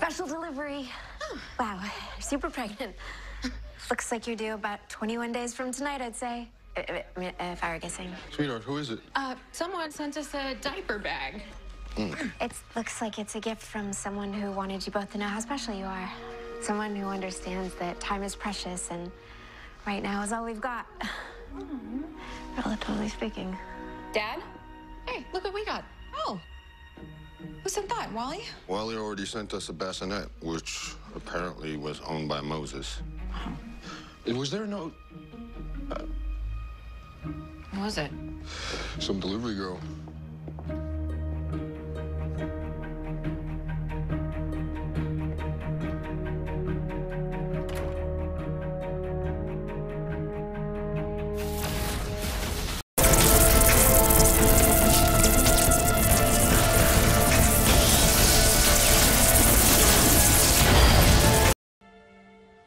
Special delivery. Oh. Wow, super pregnant. Looks like you're due about 21 days from tonight, I'd say. If I were guessing. Sweetheart, who is it? Someone sent us a diaper bag. It looks like it's a gift from someone who wanted you both to know how special you are. Someone who understands that time is precious and right now is all we've got. Relatively speaking. Dad? Hey, look what we got. Oh. Who sent that, Wally? Wally already sent us a bassinet, which apparently was owned by Moses. Oh. Was there a note? What was it? Some delivery girl.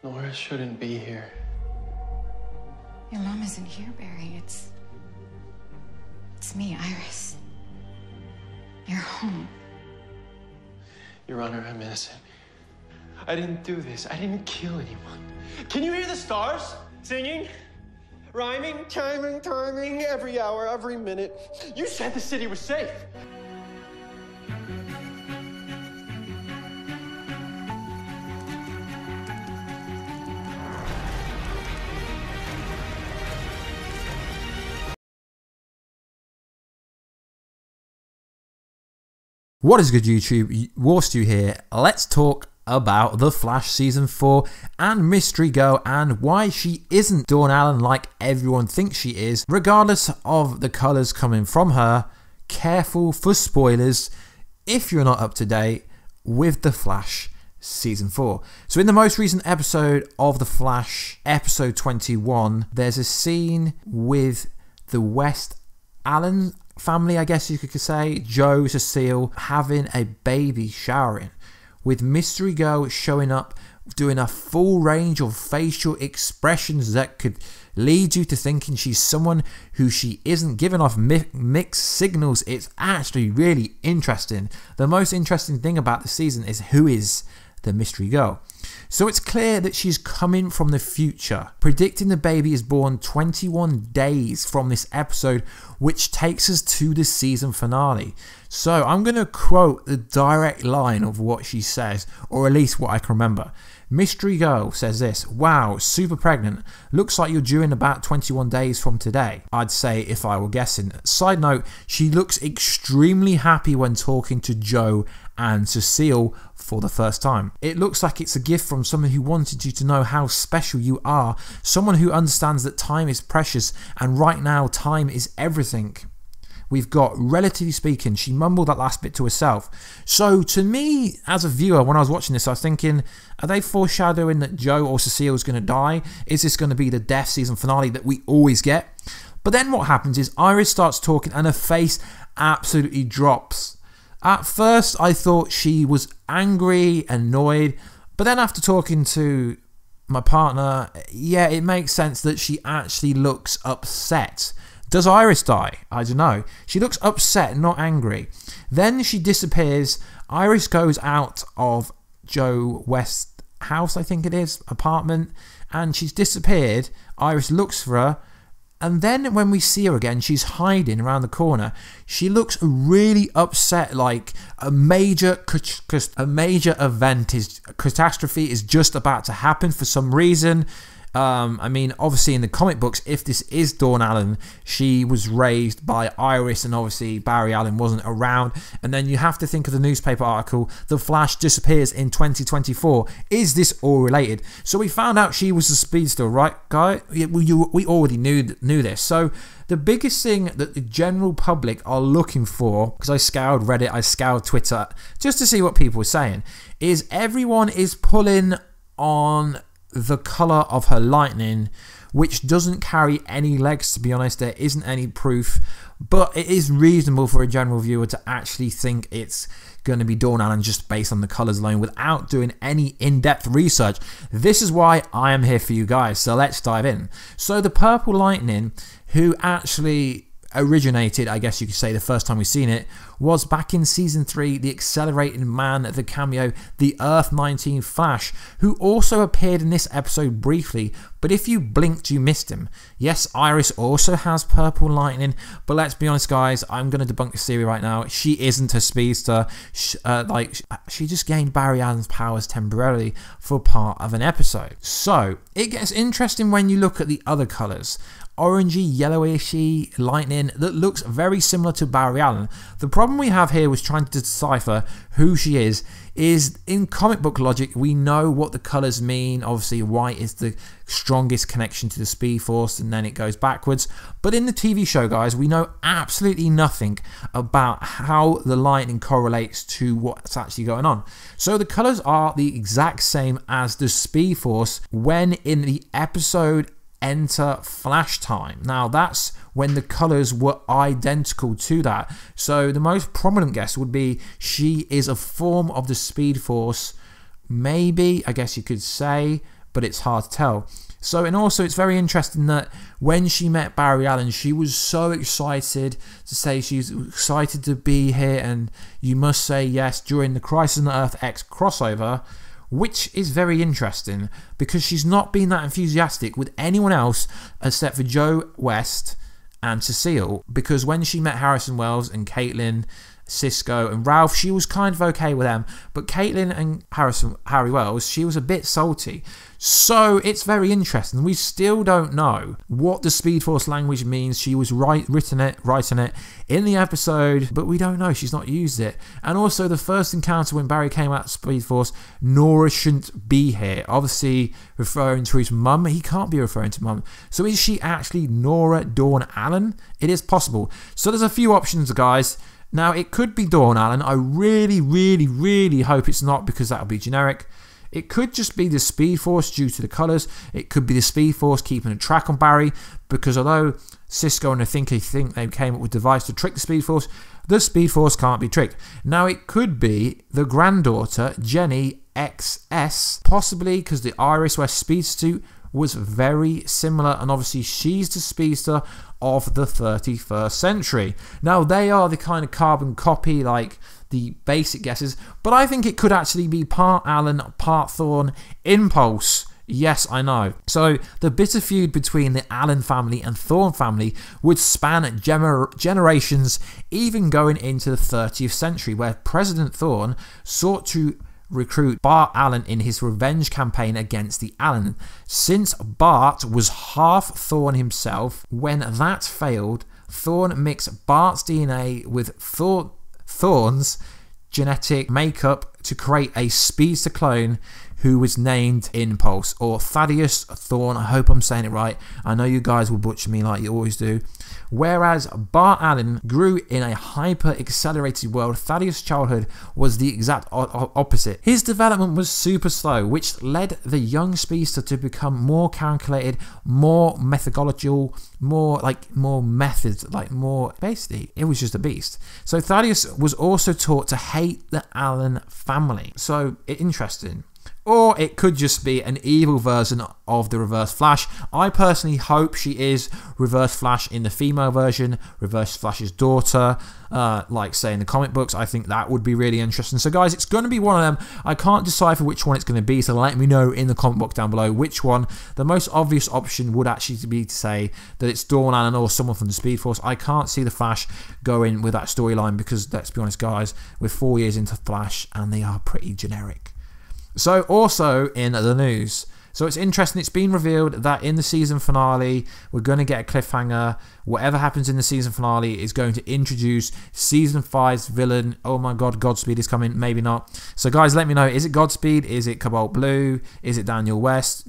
Nora shouldn't be here. Your mom isn't here, Barry. It's me, Iris. You're home. Your Honor, I'm innocent. I didn't do this. I didn't kill anyone. Can you hear the stars singing? Rhyming, chiming, timing, every hour, every minute. You said the city was safe. What is good, YouTube? Warstu here. Let's talk about The Flash Season 4 and Mystery Girl and why she isn't Dawn Allen like everyone thinks she is, regardless of the colours coming from her. Careful for spoilers if you're not up to date with The Flash Season 4. So in the most recent episode of The Flash, episode 21, there's a scene with the West Allen family, I guess you could say, Joe, Cecile, having a baby showering, with Mystery Girl showing up doing a full range of facial expressions that could lead you to thinking she's someone who she isn't, giving off mixed signals. It's actually really interesting. The most interesting thing about the season is who is the Mystery Girl. So it's clear that she's coming from the future, predicting the baby is born 21 days from this episode, which takes us to the season finale. So I'm going to quote the direct line of what she says, or at least what I can remember. Mystery Girl says this: "Wow, super pregnant. Looks like you're due in about 21 days from today," I'd say if I were guessing. Side note, she looks extremely happy when talking to Joe and Cecile for the first time. It looks like it's a gift from someone who wanted you to know how special you are, someone who understands that time is precious and right now time is everything. We've got, relatively speaking, she mumbled that last bit to herself. So to me, as a viewer, when I was watching this, I was thinking, are they foreshadowing that Joe or Cecile is going to die? Is this going to be the death season finale that we always get? But then what happens is Iris starts talking and her face absolutely drops. At first, I thought she was angry, annoyed, but then after talking to my partner, yeah, it makes sense that she actually looks upset. Does Iris die? I don't know. She looks upset, not angry. Then she disappears. Iris goes out of Joe West's house, I think it is, apartment, and she's disappeared. Iris looks for her, and then when we see her again, she's hiding around the corner. She looks really upset, like a major catastrophe is just about to happen for some reason. I mean, obviously in the comic books, if this is Dawn Allen, she was raised by Iris and obviously Barry Allen wasn't around. And then you have to think of the newspaper article, The Flash disappears in 2024. Is this all related? So we found out she was a speedster, right, guy? We already knew this. So the biggest thing that the general public are looking for, because I scoured Reddit, I scoured Twitter, just to see what people were saying, is everyone is pulling on the color of her lightning, which doesn't carry any legs, to be honest. There isn't any proof, but it is reasonable for a general viewer to actually think it's going to be Dawn Allen just based on the colors alone without doing any in-depth research. This is why I am here for you guys, so let's dive in. So the purple lightning, who actually originated, I guess you could say the first time we've seen it, was back in Season 3, the Accelerating Man, the cameo, the Earth 19 Flash, who also appeared in this episode briefly, but if you blinked, you missed him. Yes, Iris also has purple lightning, but let's be honest, guys, I'm going to debunk this theory right now. She isn't a speedster. She just gained Barry Allen's powers temporarily for part of an episode. So, it gets interesting when you look at the other colours. Orangey, yellowishy lightning that looks very similar to Barry Allen. The problem we have here was trying to decipher who she is in comic book logic, we know what the colours mean. Obviously, white is the strongest connection to the Speed Force, and then it goes backwards. But in the TV show, guys, we know absolutely nothing about how the lightning correlates to what's actually going on. So the colours are the exact same as the Speed Force when in the episode Enter Flash Time. Now that's when the colours were identical to that. So the most prominent guess would be she is a form of the Speed Force, maybe, I guess you could say, but it's hard to tell. So, and also it's very interesting that when she met Barry Allen, she was so excited to say she's excited to be here, and you must say yes during the Crisis on Earth X crossover, which is very interesting because she's not been that enthusiastic with anyone else except for Joe West and Cecile, because when she met Harrison Wells and Caitlin, Cisco and Ralph, she was kind of okay with them, but Caitlin and Harry Wells, she was a bit salty. So it's very interesting. We still don't know what the Speed Force language means. She was writing it in the episode, but we don't know. She's not used it. And also the first encounter when Barry came out of Speed Force, Nora shouldn't be here. Obviously referring to his mum. He can't be referring to mum. So is she actually Nora Dawn Allen? It is possible. So there's a few options, guys. Now, it could be Dawn Allen. I really, really, really hope it's not, because that would be generic. It could just be the Speed Force due to the colours. It could be the Speed Force keeping a track on Barry, because although Cisco and I think they came up with a device to trick the Speed Force can't be tricked. Now, it could be the granddaughter, Jenny XS, possibly because the Iris West speed suit was very similar, and obviously she's the speedster of the 31st century. Now, they are the kind of carbon copy, like the basic guesses, but I think it could actually be part Allen, part Thorne, Impulse. Yes, I know. So the bitter feud between the Allen family and Thorne family would span generations, even going into the 30th century, where President Thorne sought to recruit Bart Allen in his revenge campaign against the Allen. Since Bart was half Thorne himself, when that failed, Thorne mixed Bart's DNA with Thorne's genetic makeup to create a speedster clone who was named Impulse, or Thaddeus Thorne. I hope I'm saying it right. I know you guys will butcher me like you always do. Whereas Bart Allen grew in a hyper-accelerated world, Thaddeus' childhood was the exact opposite. His development was super slow, which led the young speedster to become more calculated, more methodological, more methods, basically, it was just a beast. So Thaddeus was also taught to hate the Allen family. So, interesting. Or it could just be an evil version of the Reverse Flash. I personally hope she is Reverse Flash in the female version, Reverse Flash's daughter, like say in the comic books. I think that would be really interesting. So guys, it's going to be one of them. I can't decipher which one it's going to be, so let me know in the comment box down below which one. The most obvious option would actually be to say that it's Dawn Allen or someone from the Speed Force. I can't see the Flash going with that storyline because, let's be honest guys, we're 4 years into Flash and they are pretty generic. So also in the news, so it's interesting, it's been revealed that in the season finale, we're going to get a cliffhanger. Whatever happens in the season finale is going to introduce season 5's villain. Oh my god, Godspeed is coming, maybe not. So guys, let me know, is it Godspeed? Is it Cobalt Blue? Is it Daniel West?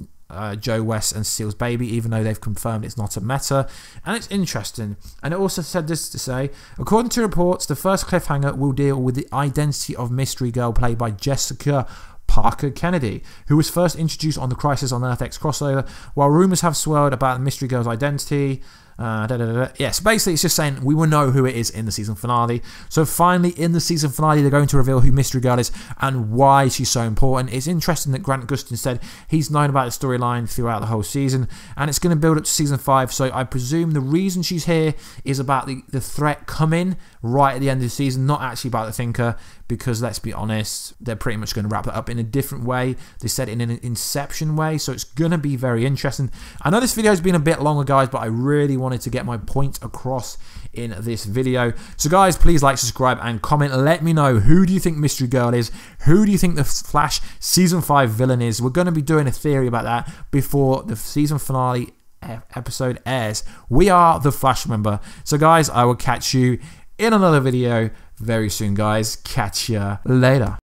Joe West and Cecile's baby, even though they've confirmed it's not a meta. And it's interesting. And it also said this to say, according to reports, the first cliffhanger will deal with the identity of Mystery Girl played by Jessica Parker Kennedy, who was first introduced on the Crisis on Earth X crossover. While rumours have swirled about the Mystery Girl's identity, Yeah, so basically it's just saying we will know who it is in the season finale. So finally in the season finale they're going to reveal who Mystery Girl is and why she's so important. It's interesting that Grant Gustin said he's known about the storyline throughout the whole season, and it's going to build up to season 5. So I presume the reason she's here is about the threat coming right at the end of the season, not actually about the Thinker, because let's be honest, they're pretty much going to wrap it up in a different way. They said in an Inception way, so it's going to be very interesting. I know this video has been a bit longer, guys, but I really wanted to get my point across in this video. So guys, please like, subscribe and comment. Let me know, who do you think Mystery Girl is? Who do you think the Flash season 5 villain is? We're going to be doing a theory about that before the season finale episode airs. We are the Flash, remember. So guys, I will catch you in another video very soon, guys. Catch ya later.